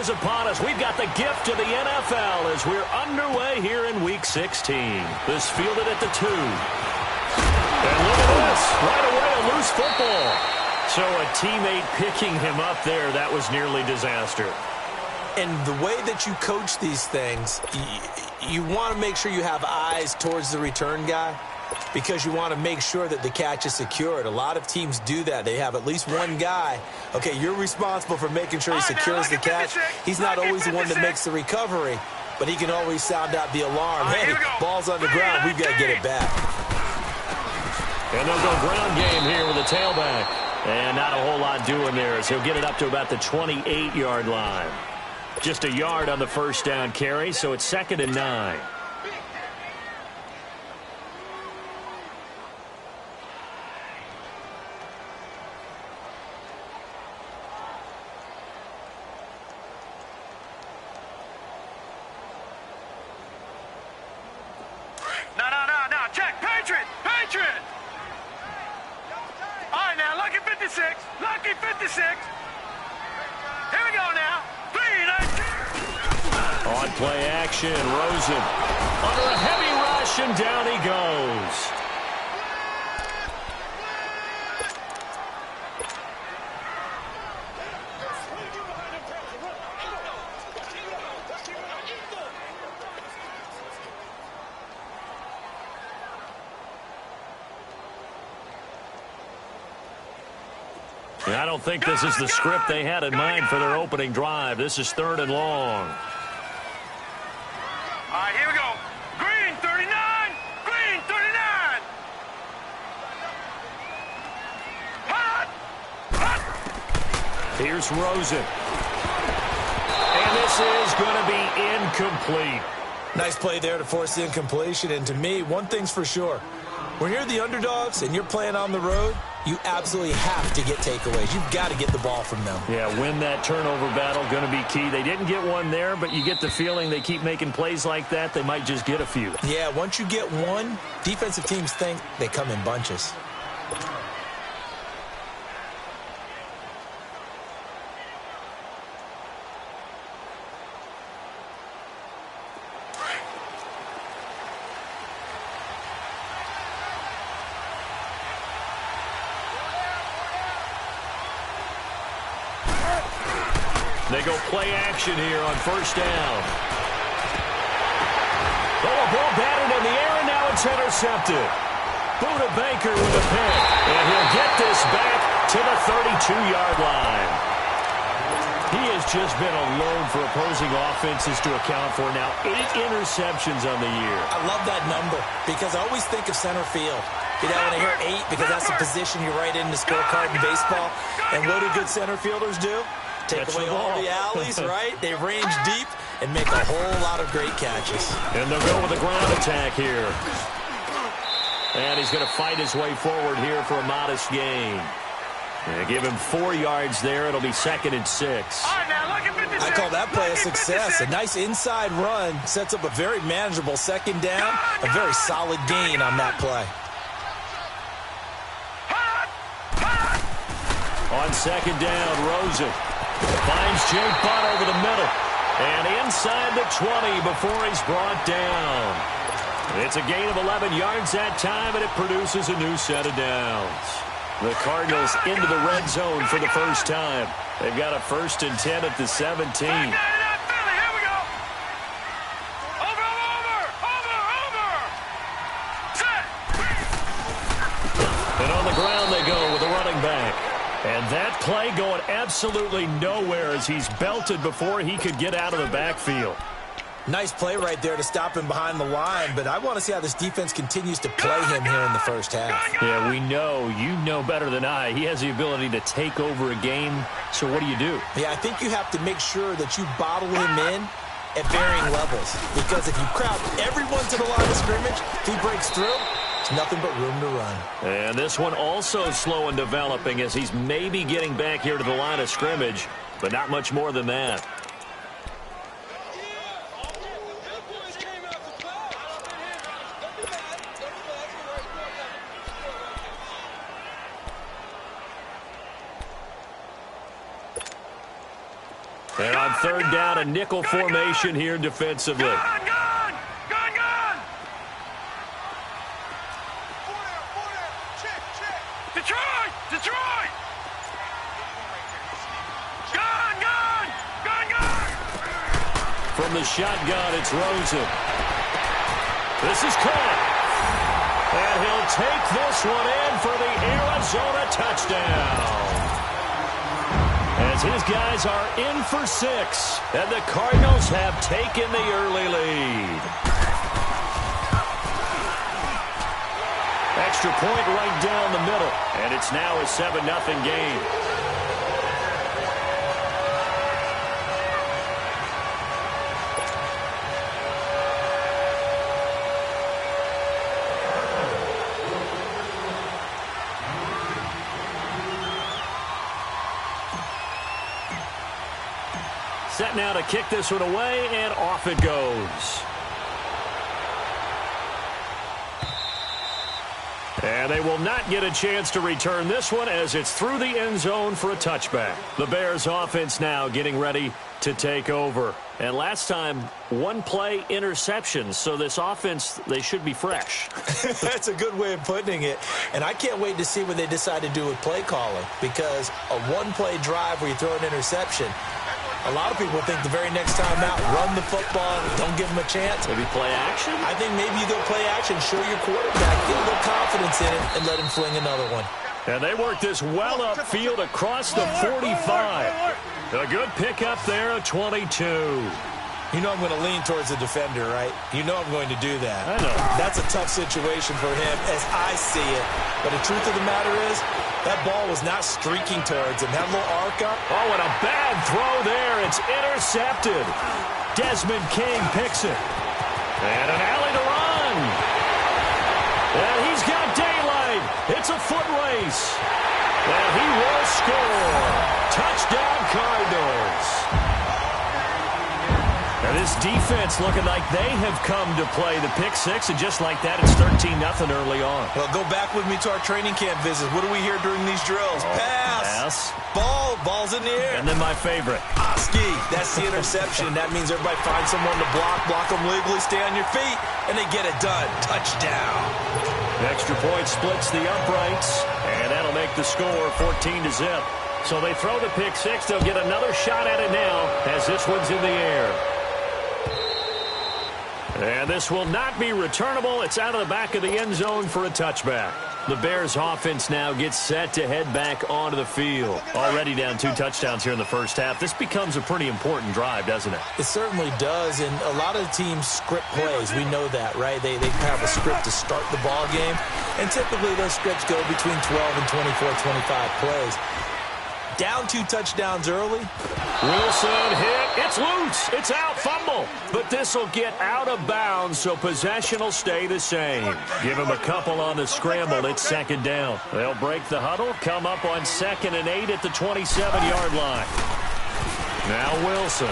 is upon us. We've got the gift of the NFL as we're underway here in Week 16. This fielded at the 2. And look at this. Right away, a loose football. So a teammate picking him up there, that was nearly disaster. And the way that you coach these things, you want to make sure you have eyes towards the return guy because you want to make sure that the catch is secured. A lot of teams do that. They have at least one guy. Okay, you're responsible for making sure he secures the catch. He's not always the one that makes the recovery, but he can always sound out the alarm. Hey, ball's on the ground. We've got to get it back. And they'll go ground game here with a tailback. And not a whole lot doing there as he'll get it up to about the 28-yard line. Just a yard on the first down carry, so it's 2nd and 9. No, check, Patriot! All right, now, lucky 56, lucky 56. Here we go now. On play action, Rosen under a heavy rush, and down he goes. I don't think this is the script they had in mind for their opening drive. This is 3rd and long. All right, here we go. Green 39. Green 39. Hot. Here's Rosen. And this is going to be incomplete. Nice play there to force the incompletion. And to me, one thing's for sure. When you're the underdogs and you're playing on the road, you absolutely have to get takeaways. You've got to get the ball from them. Yeah, win that turnover battle, going to be key. They didn't get one there, but you get the feeling they keep making plays like that, they might just get a few. Yeah, once you get one, defensive teams think they come in bunches. They go play action here on first down. Oh, a ball batted in the air, and now it's intercepted. Buda Baker with a pick, and he'll get this back to the 32-yard line. He has just been alone for opposing offenses to account for now 8 interceptions on the year. I love that number because I always think of center field. You know, when I hear 8, because that's the position you write in the scorecard in baseball. And what do good center fielders do? Take away all the alleys, right? They range deep and make a whole lot of great catches. And they'll go with a ground attack here. And he's going to fight his way forward here for a modest gain. And give him 4 yards there. It'll be 2nd and 6. I call that play a success. A nice inside run sets up a very manageable 2nd down. A very solid gain on that play. On 2nd down, Rosen finds Jake Butt over the middle. And inside the 20 before he's brought down. It's a gain of 11 yards that time, and it produces a new set of downs. The Cardinals into the red zone for the first time. They've got a 1st and 10 at the 17. And on the ground they go with a running back. And that play going absolutely nowhere as he's belted before he could get out of the backfield. Nice play right there to stop him behind the line, but I want to see how this defense continues to play him here in the first half. Yeah, we know. You know better than I. He has the ability to take over a game, so what do you do? Yeah, I think you have to make sure that you bottle him in at varying levels, because if you crowd everyone to the line of scrimmage, if he breaks through, it's nothing but room to run. And this one also slow in developing as he's maybe getting back here to the line of scrimmage, but not much more than that. And on third down, a nickel formation here defensively. Gun! Detroit! Gun! From the shotgun, it's Rosen. This is caught. And he'll take this one in for the Arizona touchdown. As his guys are in for 6, and the Cardinals have taken the early lead. Extra point right down the middle, and it's now a 7-0 game. Set now to kick this one away, and off it goes. And they will not get a chance to return this one as it's through the end zone for a touchback. The Bears offense now getting ready to take over. And last time, one play interception. So this offense, they should be fresh. That's a good way of putting it. And I can't wait to see what they decide to do with play calling, because a one-play drive where you throw an interception, a lot of people think the very next time out, run the football, don't give them a chance. Maybe play action? I think maybe you go play action, show your quarterback, get a little confidence in it, and let him fling another one. And they work this well upfield across the 45. A good pickup there at 22. You know I'm going to lean towards the defender, right? You know I'm going to do that. I know. That's a tough situation for him as I see it. But the truth of the matter is, that ball was not streaking towards him. That little arc up. Oh, and a bad throw there. It's intercepted. Desmond King picks it. And an alley to run. And he's got daylight. It's a foot race. And he will score. Touchdown, Cardinals. And this defense looking like they have come to play the pick six, and just like that, it's 13-0 early on. Well, go back with me to our training camp visits. What do we hear during these drills? Pass. Ball's in the air. And then my favorite. Ski. That's the interception. That means everybody finds someone to block them legally, stay on your feet, and they get it done. Touchdown. The extra point splits the uprights, and that'll make the score 14-0. So they throw the pick six. They'll get another shot at it now as this one's in the air. And this will not be returnable. It's out of the back of the end zone for a touchback. The Bears offense now gets set to head back onto the field. Already down 2 touchdowns here in the first half. This becomes a pretty important drive, doesn't it? It certainly does, and a lot of teams script plays. We know that, right? They have a script to start the ball game, and typically those scripts go between 12 and 24, 25 plays. Down 2 touchdowns early. Wilson hit. It's loose. It's out. Fumble. But this will get out of bounds, so possession will stay the same. Give him a couple on the scramble. It's second down. They'll break the huddle, come up on 2nd and 8 at the 27-yard line. Now Wilson.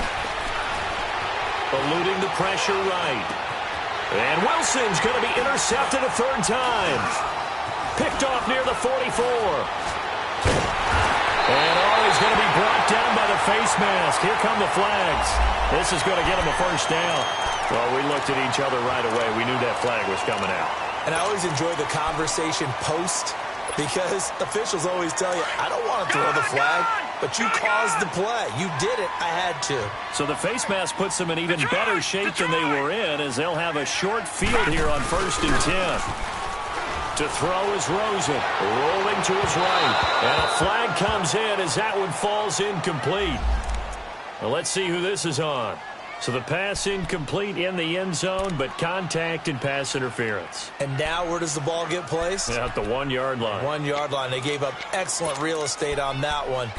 Eluding the pressure right. And Wilson's going to be intercepted a third time. Picked off near the 44. And he's going to be brought down by the face mask. Here come the flags. This is going to get him a first down. Well, we looked at each other right away. We knew that flag was coming out. And I always enjoy the conversation post, because officials always tell you, I don't want to throw the flag, but you caused the play. You did it. I had to. So the face mask puts them in even better shape than they were in, as they'll have a short field here on 1st and 10. To throw is Rosen, rolling to his right. And a flag comes in as that one falls incomplete. Well, let's see who this is on. So the pass incomplete in the end zone, but contact and pass interference. And now where does the ball get placed? At the 1-yard line. 1-yard line. They gave up excellent real estate on that one.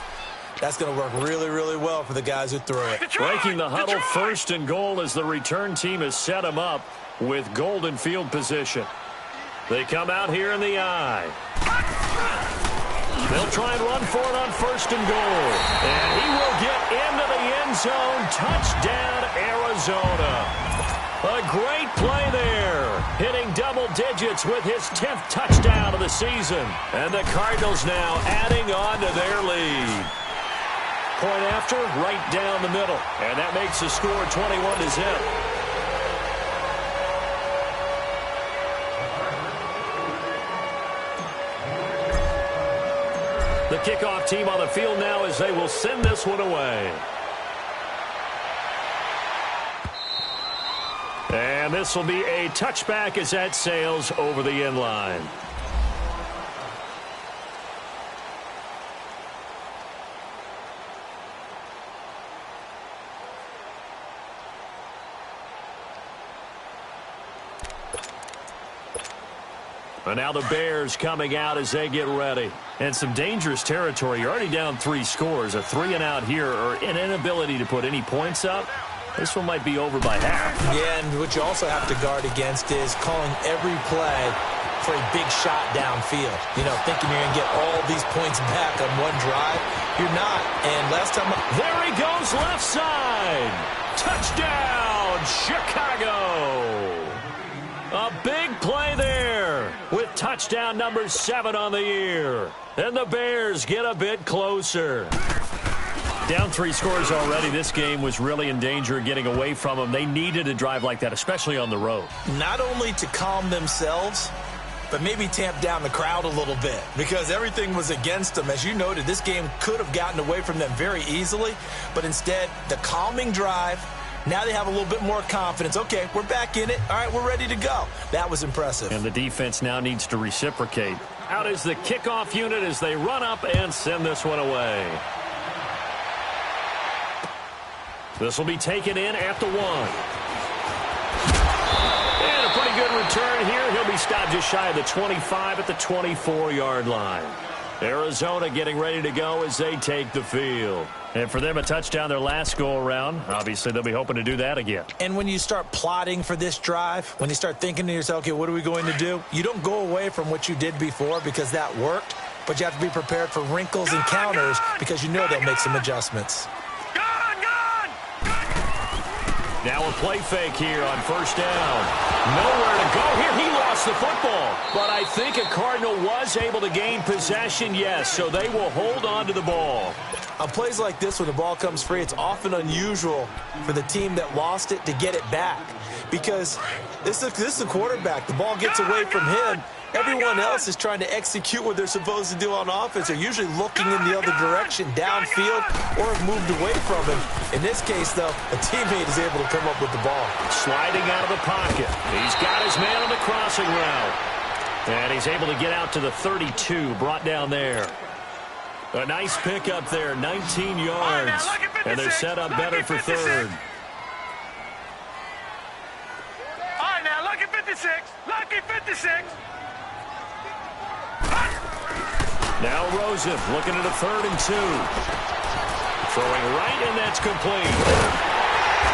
That's going to work really, really well for the guys who threw it. Breaking the huddle, 1st and goal as the return team has set them up with golden field position. They come out here in the eye. They'll try and run for it on 1st and goal. And he will get into the end zone. Touchdown, Arizona. A great play there. Hitting double digits with his 10th touchdown of the season. And the Cardinals now adding on to their lead. point after, right down the middle. And that makes the score 21-0. The kickoff team on the field now as they will send this one away. And this will be a touchback as that sails over the end line. And now the Bears coming out as they get ready. And some dangerous territory. You're already down 3 scores. A 3-and-out here or an inability to put any points up. This one might be over by half. Yeah, and what you also have to guard against is calling every play for a big shot downfield. You know, thinking you're going to get all these points back on one drive. You're not. And last time... There he goes, left side. Touchdown, Chicago. A big play there with touchdown number 7 on the year. And the Bears get a bit closer. Down 3 scores already. This game was really in danger of getting away from them. They needed a drive like that, especially on the road. Not only to calm themselves, but maybe tamp down the crowd a little bit because everything was against them. As you noted, this game could have gotten away from them very easily, but instead, the calming drive. Now they have a little bit more confidence. Okay, we're back in it. All right, we're ready to go. That was impressive. And the defense now needs to reciprocate. Out is the kickoff unit as they run up and send this one away. This will be taken in at the 1. And a pretty good return here. He'll be stopped just shy of the 25 at the 24-yard line. Arizona getting ready to go as they take the field. And for them, a touchdown their last go-around. Obviously, they'll be hoping to do that again. And when you start plotting for this drive, when you start thinking to yourself, okay, what are we going to do? You don't go away from what you did before because that worked, but you have to be prepared for wrinkles and counters because you know they'll make some adjustments. Now a play fake here on first down. Nowhere to go here. He lost the football. But I think a Cardinal was able to gain possession, yes, so they will hold on to the ball. On plays like this, when the ball comes free, it's often unusual for the team that lost it to get it back. Because this is the quarterback. The ball gets away from him. Everyone else is trying to execute what they're supposed to do on offense. They're usually looking in the other direction, downfield, or have moved away from him. In this case, though, a teammate is able to come up with the ball. Sliding out of the pocket. He's got his man on the crossing route. And he's able to get out to the 32, brought down there. A nice pickup there, 19 yards. And they're set up better for third. All right, now, lucky 56. Lucky 56. Now Rosen looking at a 3rd and 2. Throwing right, and that's complete.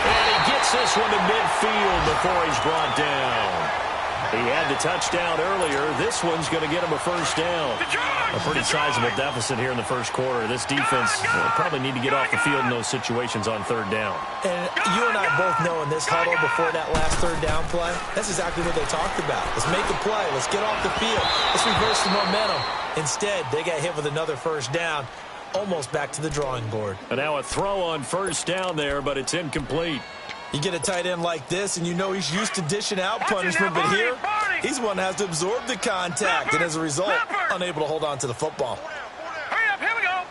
And he gets this one to midfield before he's brought down. He had the touchdown earlier. This one's going to get him a first down. A pretty sizable deficit here in the first quarter. This defense will probably need to get off the field in those situations on 3rd down. And you and I both know in this huddle before that last 3rd down play, that's exactly what they talked about. Let's make a play. Let's get off the field. Let's reverse the momentum. Instead, they got hit with another first down, almost back to the drawing board. And now a throw on first down there, but it's incomplete. You get a tight end like this, and you know he's used to dishing out punishment, but here, he's one that has to absorb the contact, and as a result, unable to hold on to the football. Hurry up, here we go.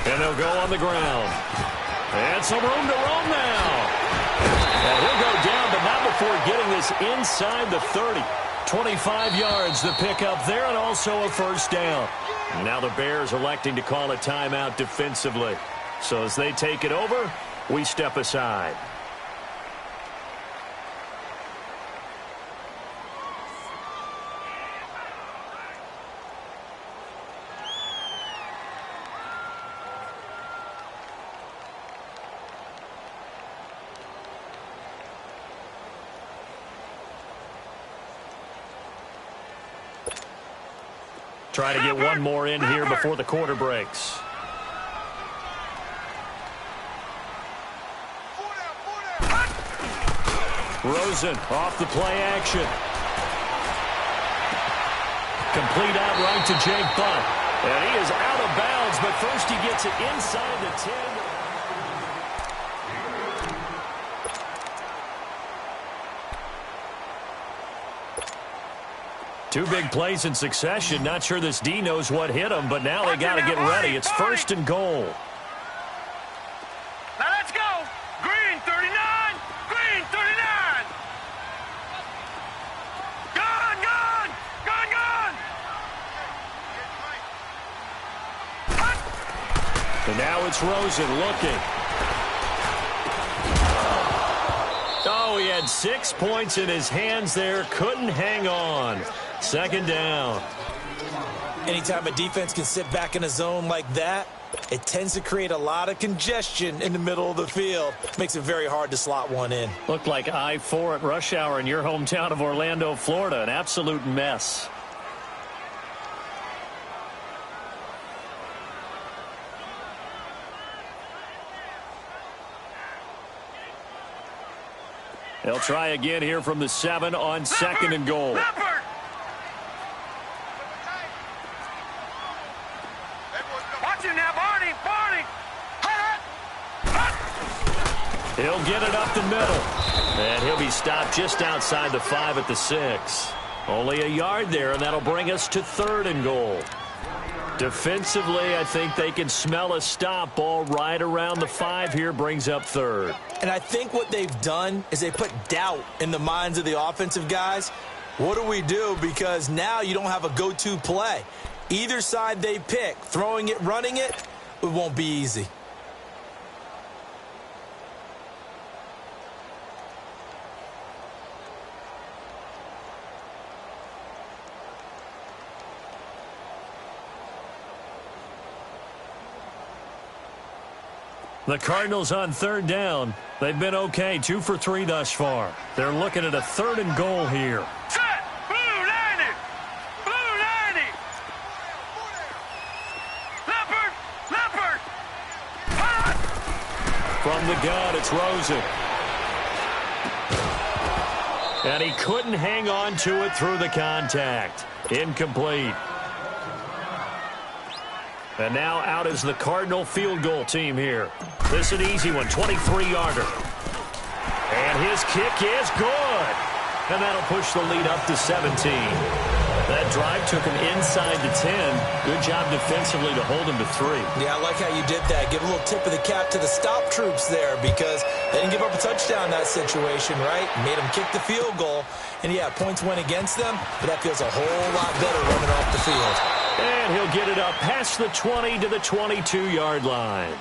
And they'll go on the ground. And some room to roam now. And he'll go down, but not before getting this inside the 30. 25 yards, the pickup there, and also a first down. And now the Bears electing to call a timeout defensively. So as they take it over, we step aside. Try to get one more in here before the quarter breaks. Rosen off the play action. Complete out right to Jake Butt. And he is out of bounds, but first he gets it inside the 10. Two big plays in succession. Not sure this D knows what hit him, but now they got to get ready. It's first and goal. Now let's go. Green 39. Green 39. Gone, gone. Gone, gone. And now it's Rosen looking. Oh, he had 6 points in his hands there. Couldn't hang on. Second down. Anytime a defense can sit back in a zone like that, it tends to create a lot of congestion in the middle of the field. Makes it very hard to slot one in. Looked like I-4 at rush hour in your hometown of Orlando, Florida. An absolute mess. They'll try again here from the 7 on second and goal. Watch him now, Barney. Barney. He'll get it up the middle. And he'll be stopped just outside the 5 at the 6. Only a yard there, and that'll bring us to third and goal. Defensively, I think they can smell a stop. Ball right around the 5 here brings up third. And I think what they've done is they put doubt in the minds of the offensive guys. What do we do? Because now you don't have a go-to play. Either side they pick, throwing it, running it, it won't be easy. The Cardinals on third down. They've been okay, 2 for 3 thus far. They're looking at a third and goal here. Set. Blue 90. Blue 90. Leopard. Leopard. Hot. From the gun, it's Rosen. And he couldn't hang on to it through the contact. Incomplete. And now out is the Cardinal field goal team here. This is an easy one, 23-yarder. And his kick is good. And that'll push the lead up to 17. That drive took him inside the 10. Good job defensively to hold him to 3. Yeah, I like how you did that. Give a little tip of the cap to the stop troops there because they didn't give up a touchdown in that situation, right? Made them kick the field goal. And, yeah, points went against them, but that feels a whole lot better running off the field. And he'll get it up past the 20 to the 22-yard line.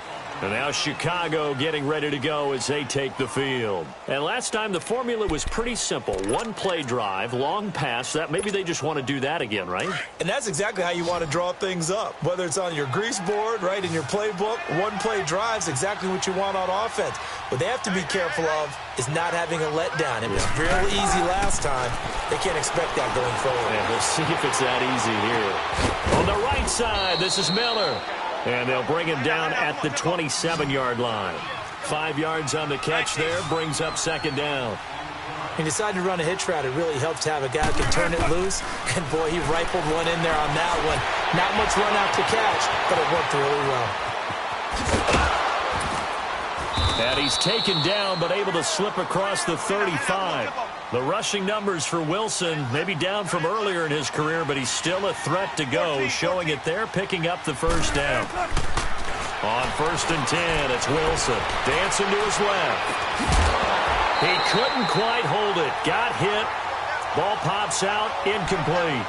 And now Chicago getting ready to go as they take the field. And last time the formula was pretty simple. One-play drive, long pass. That maybe they just want to do that again, right? And that's exactly how you want to draw things up. Whether it's on your grease board, right, in your playbook, one-play drive's exactly what you want on offense. What they have to be careful of is not having a letdown. It was real easy last time. They can't expect that going forward. And we'll see if it's that easy here. On the right side, this is Miller. And they'll bring him down at the 27-yard line. 5 yards on the catch there, brings up second down. He decided to run a hitch route. It really helps to have a guy who can turn it loose. And, boy, he rifled one in there on that one. Not much run out to catch, but it worked really well. And he's taken down, but able to slip across the 35. The rushing numbers for Wilson, maybe down from earlier in his career, but he's still a threat to go, showing it there, picking up the first down. On 1st and 10, it's Wilson, dancing to his left. He couldn't quite hold it, got hit, ball pops out, incomplete.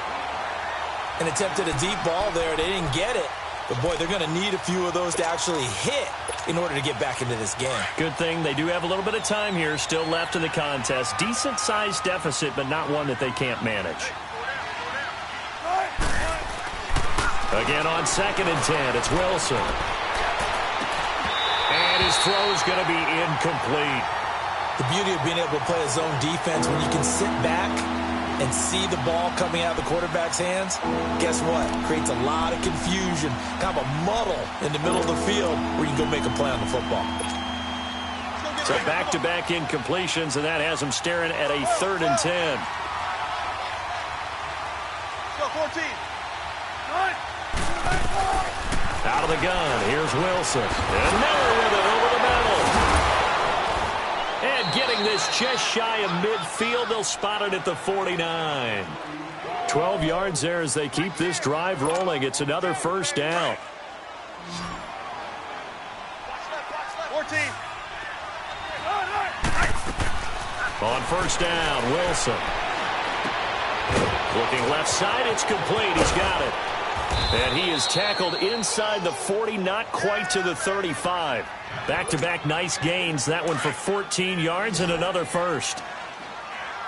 And attempted a deep ball there, they didn't get it. But, boy, they're going to need a few of those to actually hit in order to get back into this game. Good thing they do have a little bit of time here still left in the contest. Decent-sized deficit, but not one that they can't manage. Again on 2nd and 10, it's Wilson. And his throw's going to be incomplete. The beauty of being able to play a zone defense when you can sit back and see the ball coming out of the quarterback's hands, guess what? Creates a lot of confusion, kind of a muddle in the middle of the field where you can go make a play on the football. So back-to-back incompletions, and that has him staring at a 3rd and 10. Go, 14. Good. Out of the gun, here's Wilson. And Miller with it over the middle. And getting this just shy of midfield, they'll spot it at the 49. 12 yards there as they keep this drive rolling. It's another first down. 14. On first down, Wilson. Looking left side, it's complete. He's got it. And he is tackled inside the 40, not quite to the 35. Back-to-back nice gains. That one for 14 yards and another first.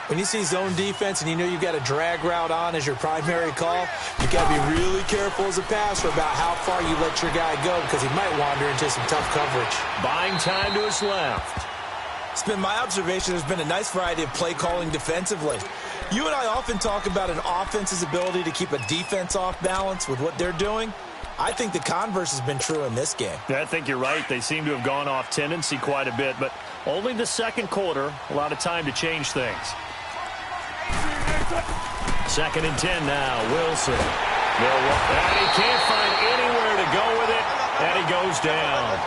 When you see zone defense and you know you've got a drag route on as your primary call, you got to be really careful as a passer about how far you let your guy go because he might wander into some tough coverage. Buying time to his left. It's been my observation there's been a nice variety of play calling defensively. You and I often talk about an offense's ability to keep a defense off balance with what they're doing. I think the converse has been true in this game. I think you're right. They seem to have gone off tendency quite a bit, but only the second quarter. A lot of time to change things. 2nd and 10 now. Wilson. And he can't find anywhere to go with it, and he goes down.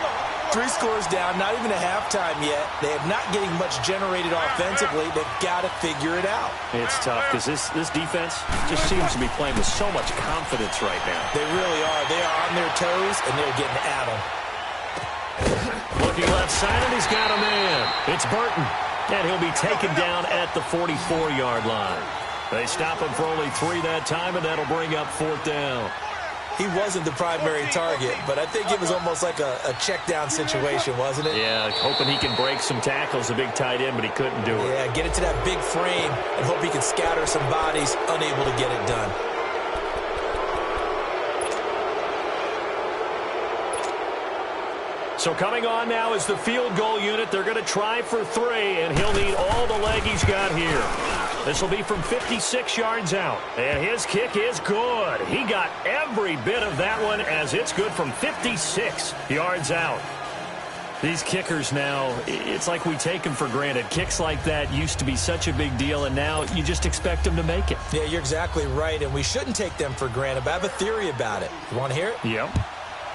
3 scores down, not even a halftime yet. They are not getting much generated offensively. They've got to figure it out. It's tough because this defense just seems to be playing with so much confidence right now. They really are. They are on their toes, and they're getting at them. Looking left side, and he's got a man. It's Burton, and he'll be taken down at the 44-yard line. They stop him for only 3 that time, and that'll bring up 4th down. He wasn't the primary target, but I think it was almost like a check-down situation, wasn't it? Yeah, hoping he can break some tackles, a big tight end, but he couldn't do it. Yeah, get it to that big frame and hope he can scatter some bodies, unable to get it done. So coming on now is the field goal unit. They're going to try for 3, and he'll need all the leg he's got here. This will be from 56 yards out. And his kick is good. He got every bit of that one as it's good from 56 yards out. These kickers now, it's like we take them for granted. Kicks like that used to be such a big deal, and now you just expect them to make it. Yeah, you're exactly right, and we shouldn't take them for granted, but I have a theory about it. You want to hear it? Yep.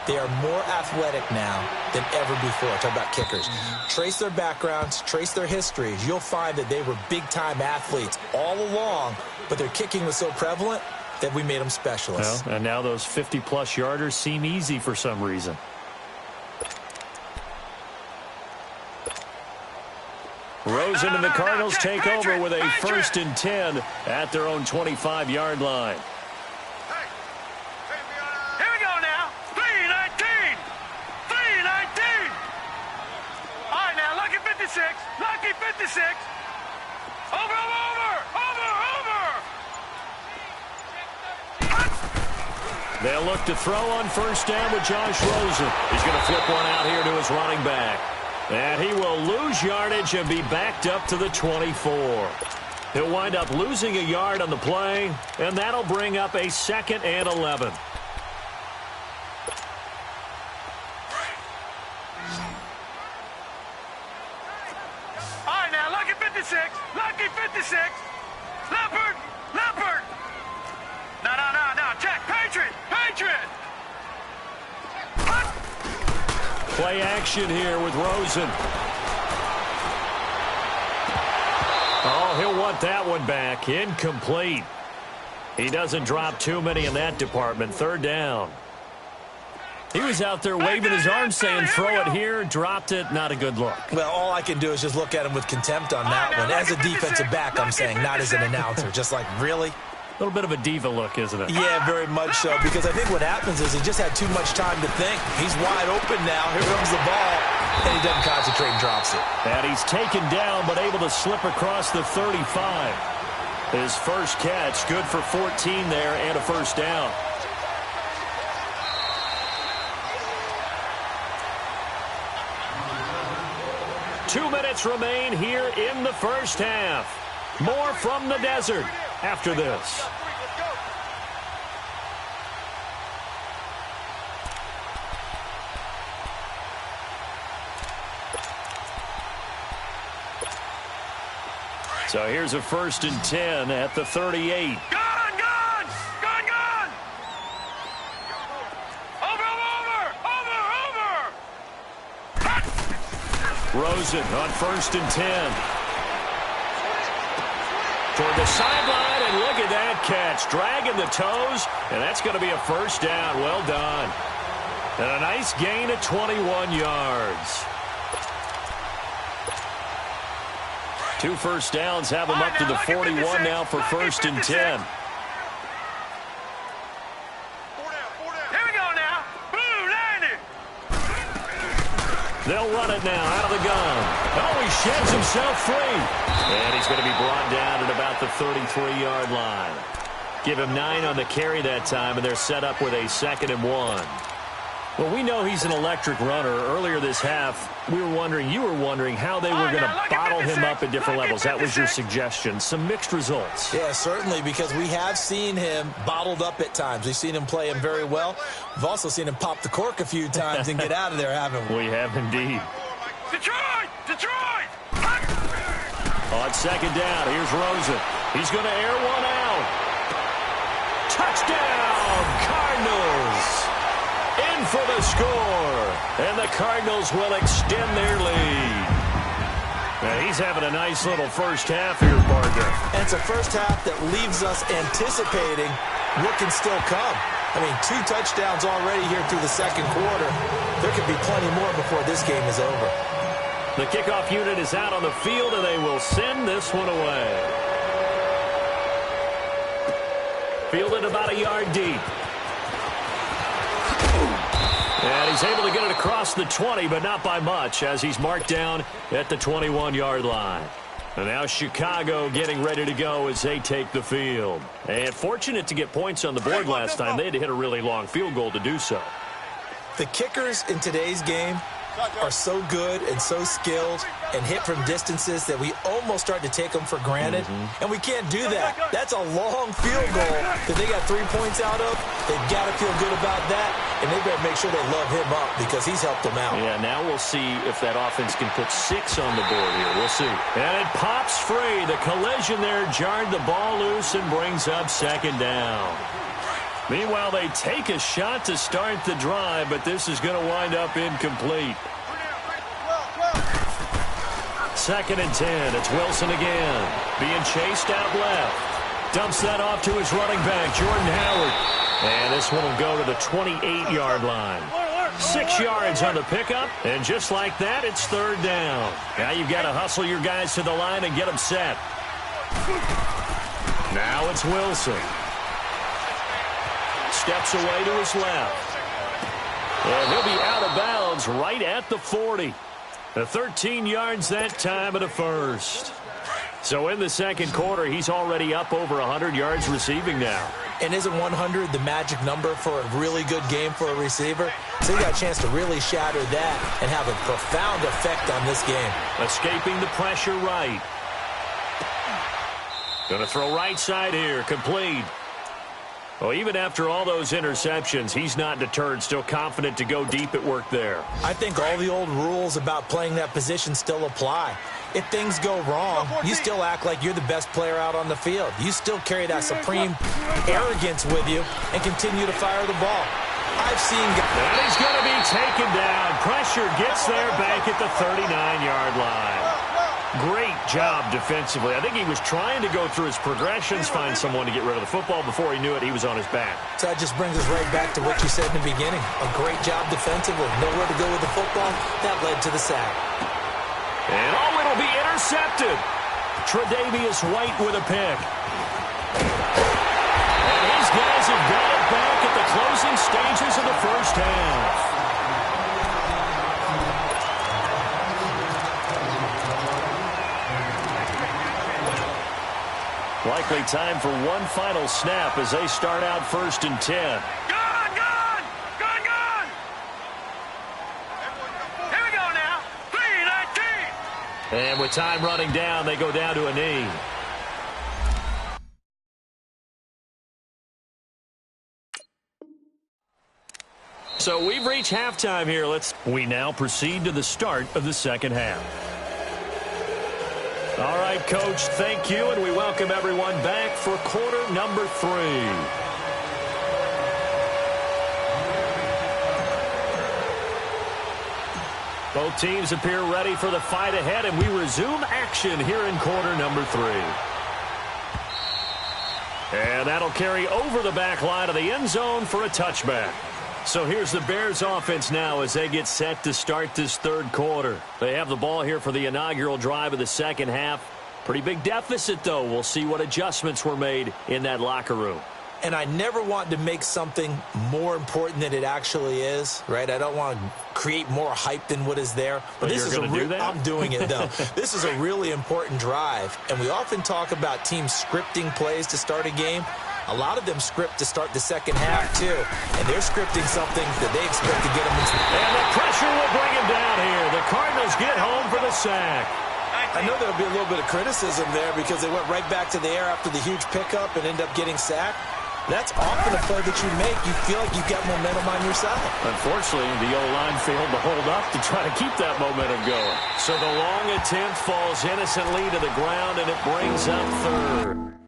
They are more athletic now than ever before. Talk about kickers. Trace their backgrounds, trace their histories. You'll find that they were big-time athletes all along, but their kicking was so prevalent that we made them specialists. Well, and now those 50-plus yarders seem easy for some reason. Rosen and the Cardinals take over with a 1st and 10 at their own 25-yard line. Lucky 56. Over. They'll look to throw on 1st down with Josh Rosen. He's going to flip one out here to his running back. And he will lose yardage and be backed up to the 24. He'll wind up losing a yard on the play, and that'll bring up a 2nd and 11. Lucky 56. Leopard. No. Check. Patriot. Play action here with Rosen. Oh, he'll want that one back. Incomplete. He doesn't drop too many in that department. 3rd down. He was out there waving his arms saying, throw it here, dropped it, not a good look. Well, all I can do is just look at him with contempt on that one. As a defensive back, I'm saying, not as an announcer. Just like, really? A little bit of a diva look, isn't it? Yeah, very much so, because I think what happens is he just had too much time to think. He's wide open now. Here comes the ball, and he doesn't concentrate and drops it. And he's taken down, but able to slip across the 35. His first catch, good for 14 there, and a 1st down. Two minutes remain here in the first half. More from the desert after this. So here's a 1st and 10 at the 38. Gone! Rosen on 1st and 10. Toward the sideline, and look at that catch. Dragging the toes, and that's going to be a first down. Well done. And a nice gain of 21 yards. 2 first downs have him up to the 41 now for 1st and 10. They'll run it now out of the gun. Oh, he sheds himself free. And he's going to be brought down at about the 33-yard line. Give him 9 on the carry that time, and they're set up with a 2nd and 1. Well, we know he's an electric runner. Earlier this half, you were wondering how they were going to bottle him up at different levels. That was your suggestion. Some mixed results. Yeah, certainly, because we have seen him bottled up at times. We've seen him play him very well. We've also seen him pop the cork a few times and get out of there, haven't we? We have indeed. Detroit! Detroit! On 2nd down, here's Rosen. He's going to air one out. Touchdown, Cardinals! In for the score, and the Cardinals will extend their lead. Now, he's having a nice little first half here, partner. And it's a first half that leaves us anticipating what can still come. I mean, 2 touchdowns already here through the 2nd quarter. There could be plenty more before this game is over. The kickoff unit is out on the field, and they will send this one away. Fielded about a yard deep. And he's able to get it across the 20, but not by much, as he's marked down at the 21-yard line. And now Chicago getting ready to go as they take the field. And fortunate to get points on the board last time. They had to hit a really long field goal to do so. The kickers in today's game are so good and so skilled and hit from distances that we almost start to take them for granted. And we can't do that. That's a long field goal that they got 3 points out of. They've got to feel good about that, and they better make sure they love him up because he's helped them out. Yeah, now we'll see if that offense can put 6 on the board here. We'll see. And it pops free. The collision there jarred the ball loose and brings up 2nd down. Meanwhile, they take a shot to start the drive, but this is going to wind up incomplete. 2nd and 10. It's Wilson again. Being chased out left. Dumps that off to his running back, Jordan Howard. And this one will go to the 28-yard line. 6 yards on the pickup, and just like that, it's 3rd down. Now you've got to hustle your guys to the line and get them set. Now it's Wilson. Steps away to his left. And he'll be out of bounds right at the 40. The 13 yards that time of the first. So in the 2nd quarter, he's already up over 100 yards receiving now. And isn't 100 the magic number for a really good game for a receiver? So he got a chance to really shatter that and have a profound effect on this game. Escaping the pressure right. Going to throw right side here, complete. Well, even after all those interceptions, he's not deterred, still confident to go deep at work there. I think all the old rules about playing that position still apply. If things go wrong, you still act like you're the best player out on the field. You still carry that supreme arrogance with you and continue to fire the ball. I've seen guys. And he's going to be taken down. Pressure gets there back at the 39-yard line. Great job defensively. I think he was trying to go through his progressions, find someone to get rid of the football. Before he knew it, he was on his back. So that just brings us right back to what you said in the beginning. A great job defensively. Nowhere to go with the football. That led to the sack. And it'll be intercepted. Tre'Davious White with a pick. And his guys have got it back at the closing stages of the first half. Likely time for one final snap as they start out 1st and 10. Gone! Here we go now. 3:19. And with time running down, they go down to a knee. So we've reached halftime here. We now proceed to the start of the 2nd half. All right, Coach, thank you, and we welcome everyone back for quarter number 3. Both teams appear ready for the fight ahead, and we resume action here in quarter number 3. And that'll carry over the back line of the end zone for a touchback. So here's the Bears offense now as they get set to start this third quarter. They have the ball here for the inaugural drive of the second half. Pretty big deficit, though. We'll see what adjustments were made in that locker room. And I never want to make something more important than it actually is, right? I don't want to create more hype than what is there. But this is I'm doing it, though. This is a really important drive. And we often talk about teams scripting plays to start a game. A lot of them script to start the second half, too. And they're scripting something that they expect to get them into. And the pressure will bring him down here. The Cardinals get home for the sack. I know there'll be a little bit of criticism there because they went right back to the air after the huge pickup and ended up getting sacked. That's often a play that you make. You feel like you've got momentum on your side. Unfortunately, the O-line failed to hold up to try to keep that momentum going. So the long attempt falls innocently to the ground, and it brings up third.